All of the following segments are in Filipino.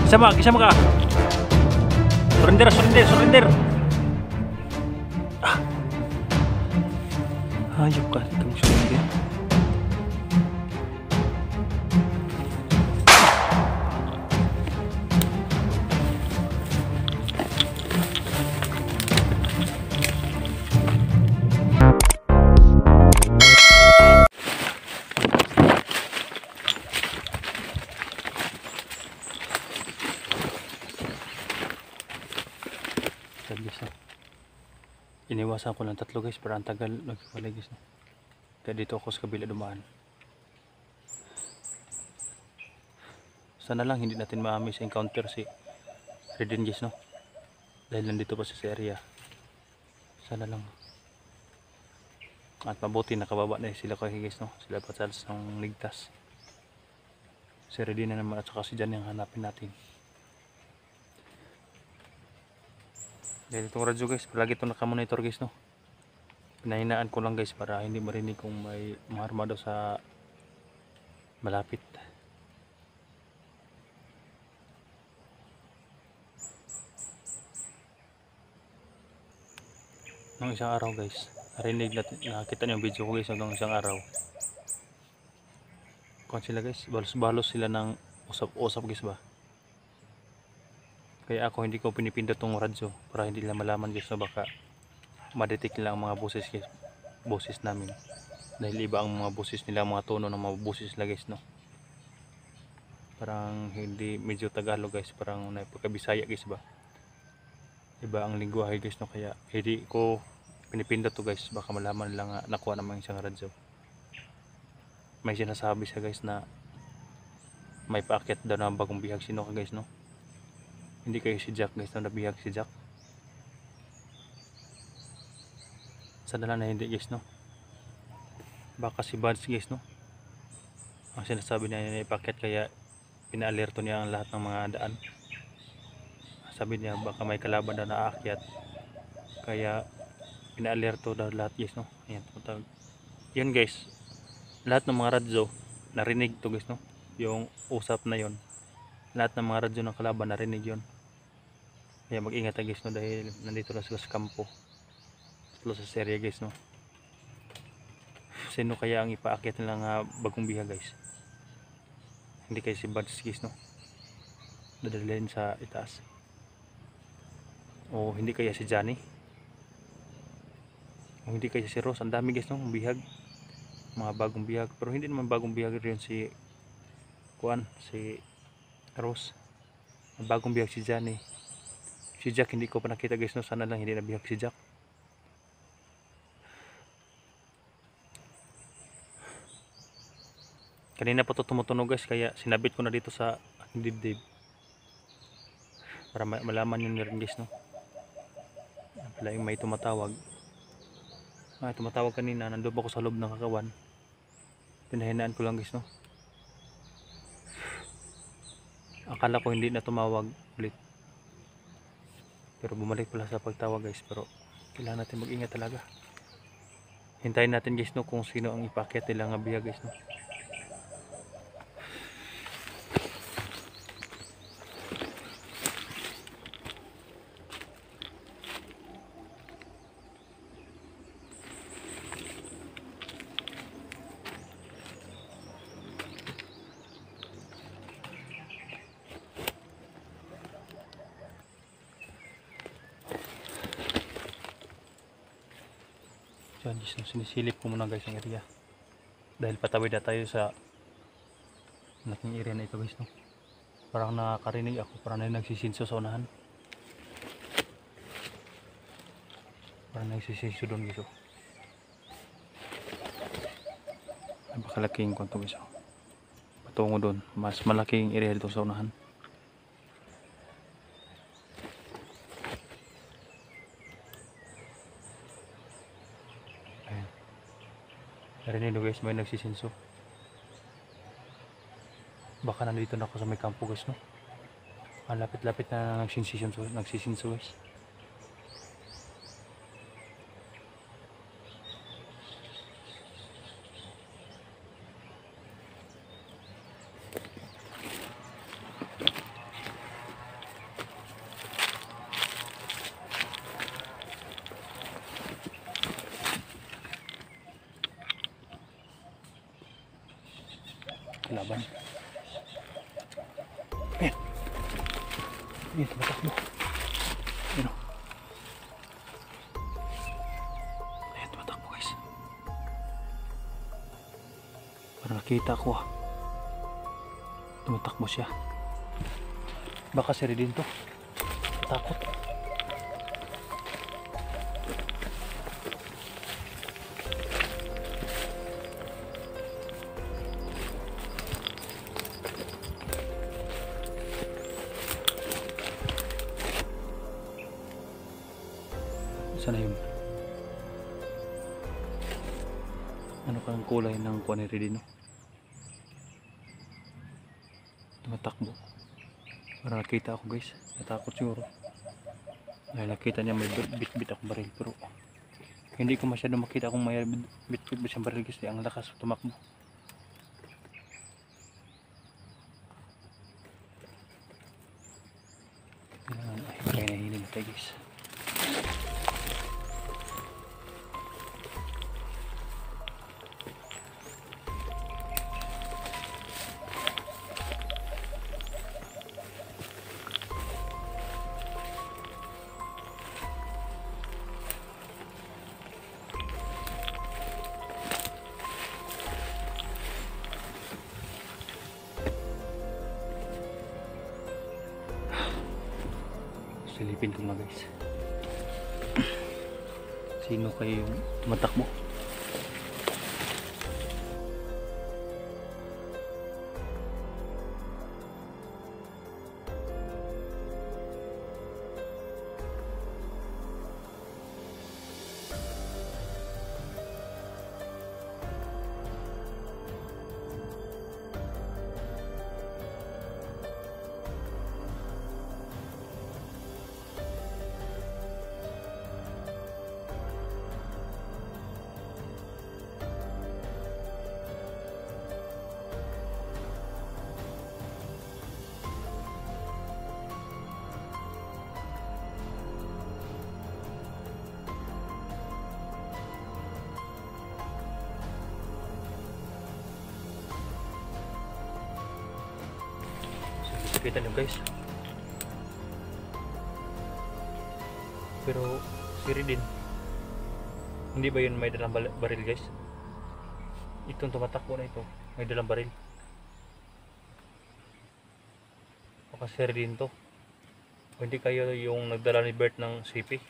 Kisama ka. Surrender. Hayop ka, kang surrender. Guys, no? Iniwasan ko ng 3 guys para ang tagal nagpapalay guys, no? Kaya dito ako sa kabila dumaan. Sana lang hindi natin ma-miss encounter si Redin guys, no? Dahil nandito pa sa area. Sana lang. At mabuti nakababa na sila kay guys, no? Sila pa ng ligtas. Si Redin na naman at saka si Jan yung hanapin natin. Dahil itong radyo guys, palagi itong nakamonitor guys, no? Pinahinaan ko lang guys para hindi marinig kung may mga armado sa malapit. Nung isang araw guys, narinig natin, nakita niyo yung video ko guys hanggang isang araw. Kung sila guys, balos sila ng usap-usap guys ba? Kaya ako hindi ko pinipindot tong radyo para hindi nila malaman guys na baka ma-detect nila ang mga boses namin. Dahil iba ang mga boses nila, mga tono ng mga boses nila guys, no? Parang hindi medyo Tagalog guys, parang napaka-Bisaya guys ba? Iba ang lingwahe guys, no? Kaya hindi ko pinipindot to guys, baka malaman nila nga nakuha naman isang radyo. May sinasabi siya guys na may paakyat daw na bagong bihag. Sino ka guys, no? Hindi kayo si Jack guys, na nabihag si Jack. Sana lang na hindi guys, no? Baka si Buds guys, no? Ang sinasabi niya na ipakyat kaya pinaalerto niya ang lahat ng mga daan. Sabi niya baka may kalaban na naakyat kaya pinaalerto daw lahat guys, no? Ayan, yun guys, lahat ng mga radyo narinig to guys, no? Yung usap na yon, lahat ng mga radyo ng kalaban narinig yon. Kaya mag-ingat guys, no? Dahil nandito na sila sa kampo, sa serye guys, no? Sino kaya ang ipaakyat nila nga bagong biha guys? Hindi kayo si Buds guys, no? Dadalhin sa itaas. O hindi kaya si Johnny? O hindi kaya si Rose? Ang dami guys, no? Bihag, mga bagong bihag. Pero hindi naman bagong bihag rin si si Rose. Ang bagong bihag si Johnny. Si Jack hindi ko pa nakita guys, no? Sana lang hindi nabihag si Jack. Kanina pa ito tumutunog guys, kaya sinabit ko na dito sa aking dibdib para malaman nyo rin guys, no? Pala yung may tumatawag. Tumatawag kanina, nandun pa ako sa loob ng kakawan. Pinahinaan ko lang guys, no? Akala ko hindi na tumawag ulit, pero bumalik pala sa pagtawag guys. Pero kailangan natin mag-ingat talaga. Hintayin natin guys, no, kung sino ang ipakyat nila nga biya guys, no? So, sinisilip ko muna guys ang area dahil patawid na tayo sa malaking area na ito guys, no? Parang nakakarinig ako, parang nagsisinso sa unahan, parang nagsisinso doon guys, oh. Napakalaking kwanto guys, oh. Patungo doon, mas malaking area dito sa unahan. Narinig nyo guys, may nagsisinso. Baka nandito na ako sa may kampo guys, no? Ang lapit-lapit na nagsisinso guys. Laban. Ayan. Ayan, tumatakbo. Ayan o. Ayan, tumatakbo guys. Parang nakita ko ah. Tumatakbo siya. Baka siri din to. Takot. Sana yun. Ano kang kulay ng kuha ni Redino? Tumatakbo. Para nakita ako guys. Natakot siguro. Dahil nakita niya may bit-bit akong baril. Pero hindi ko masyado makita kung may bit-bit ba siyang baril guys. Ang lakas tumakbo. Ay, kaya nahinig tayo guys. Silipin ko na guys. Sino kayo yung tumatakbo? Kita nyo guys. Pero siri din. Hindi ba yun may dalang baril guys? Itong tumatakbo na ito may dalang baril. Baka siri din to. O hindi kayo yung nagdala ni Bert ng CP.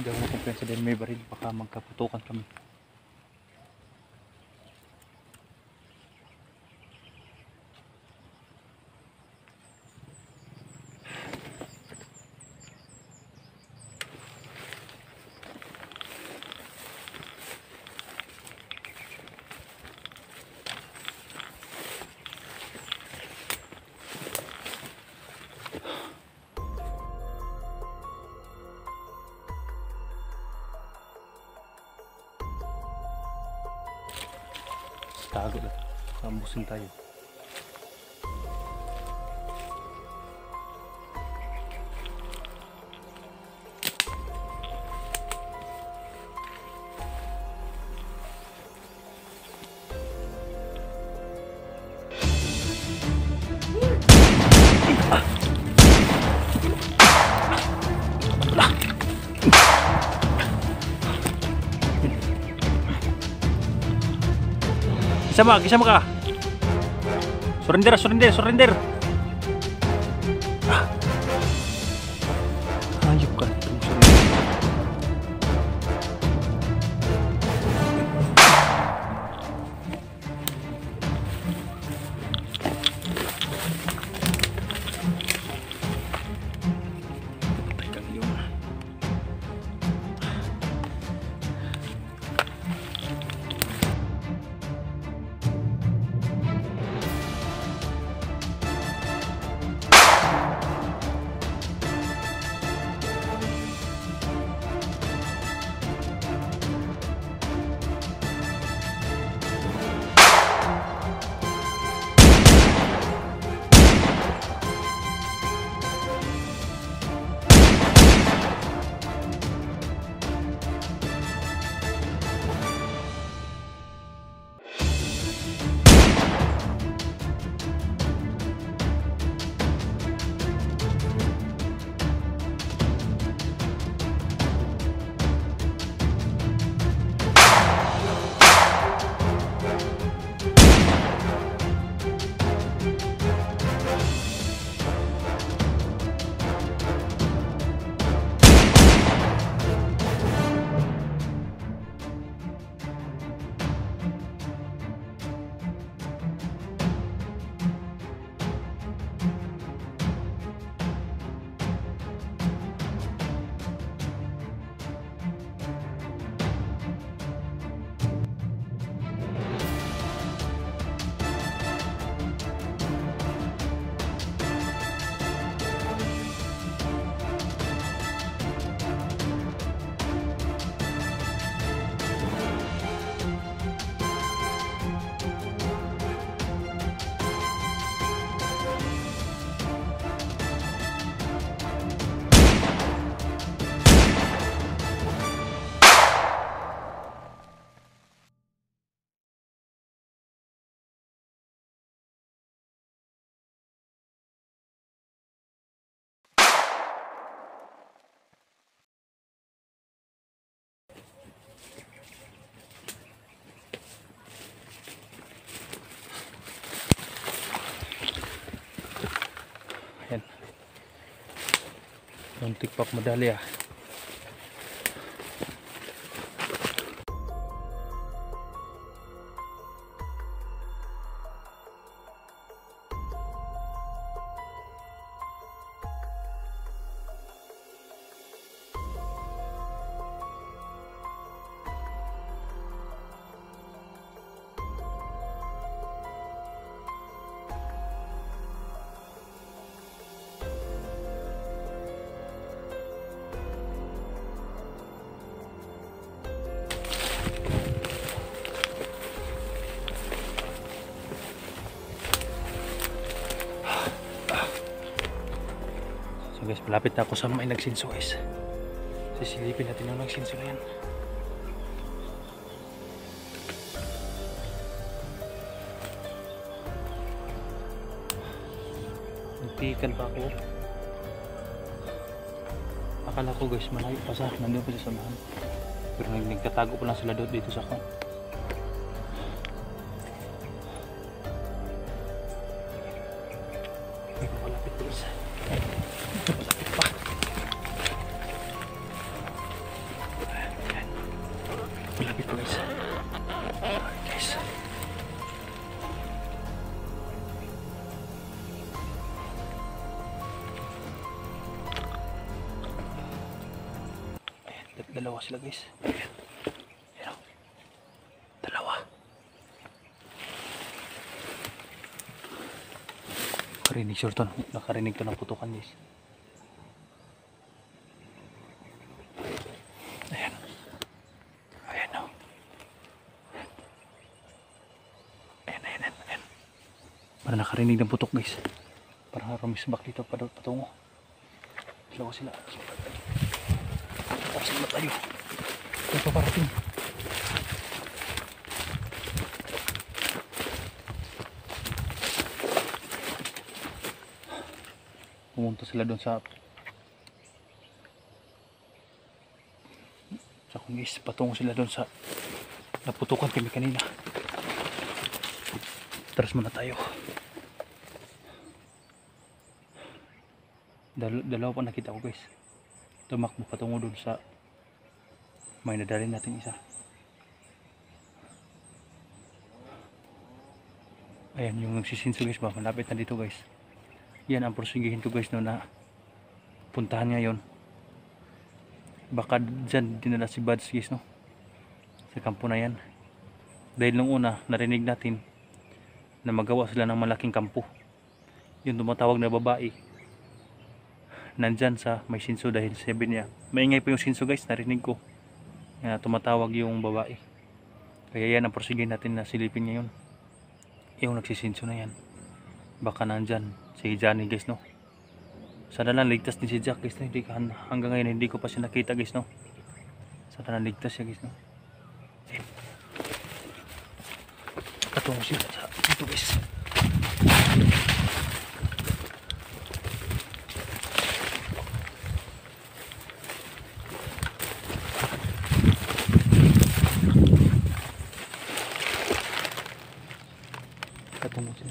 Hindi ako makumpensa din may baril. Baka magkaputukan kami. Tago na. Kambusin tayo. Kisama ka. Surrender. Ayup ka. Muntik pa madali ah. So guys, malapit na ako sa may nagsinso guys. Sisilipin natin yung nagsinso na yan. Nagtikal pa ako. Akala ko guys, malayo pa sa nandun pa sa samahan. Pero nagtatago pa lang sila dito sa ako. Hindi ko malapit guys. Malapit pa. Malapit pa guys. Alright guys. Ayan, dalawa sila guys. Ayan. Ayan o. Dalawa. Nakarinig sure to. Nakarinig to ng putukan guys. Ayan. Ayan o. Ayan. Para nakarinig ng putok guys. Para rumisbak dito patungo. Dalawa sila. Tapos na tayo. Ito pa parating. Pumunta sila doon sa guys, patungo sila doon sa naputukan kami kanina. Tras muna tayo. Dalawa pa nakita ko guys. Tumakbo patungo doon sa may nadali natin isa. Ayan yung nagsisinso guys ba, malapit na dito guys. Yan ang prosegihin ko guys no, na puntahan ngayon. Baka dyan dinala si Buds guys no, sa kampo na yan. Dahil nung una narinig natin na magawa sila ng malaking kampo. Yung tumatawag na babae nandyan sa may sinso, dahil sabi niya maingay pa yung sinso guys, narinig ko na tumatawag yung babae. Kaya yan ang prosegihin natin na silipin ngayon. Yung nagsisinso na yan, baka nandyan si Johnny guys no. Sana lang ligtas din si Jack guys no. Hanggang ngayon hindi ko pa siya nakita guys no. Sana lang ligtas siya guys no. Katungo siya sa dito guys. Katungo siya.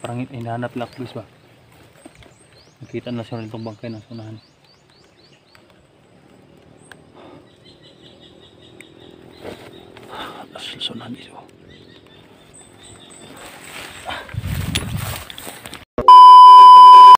Parang hinahanap lang guys ba. Nakita na siya itong bangkay ng sunahan. Sunahan guys oh.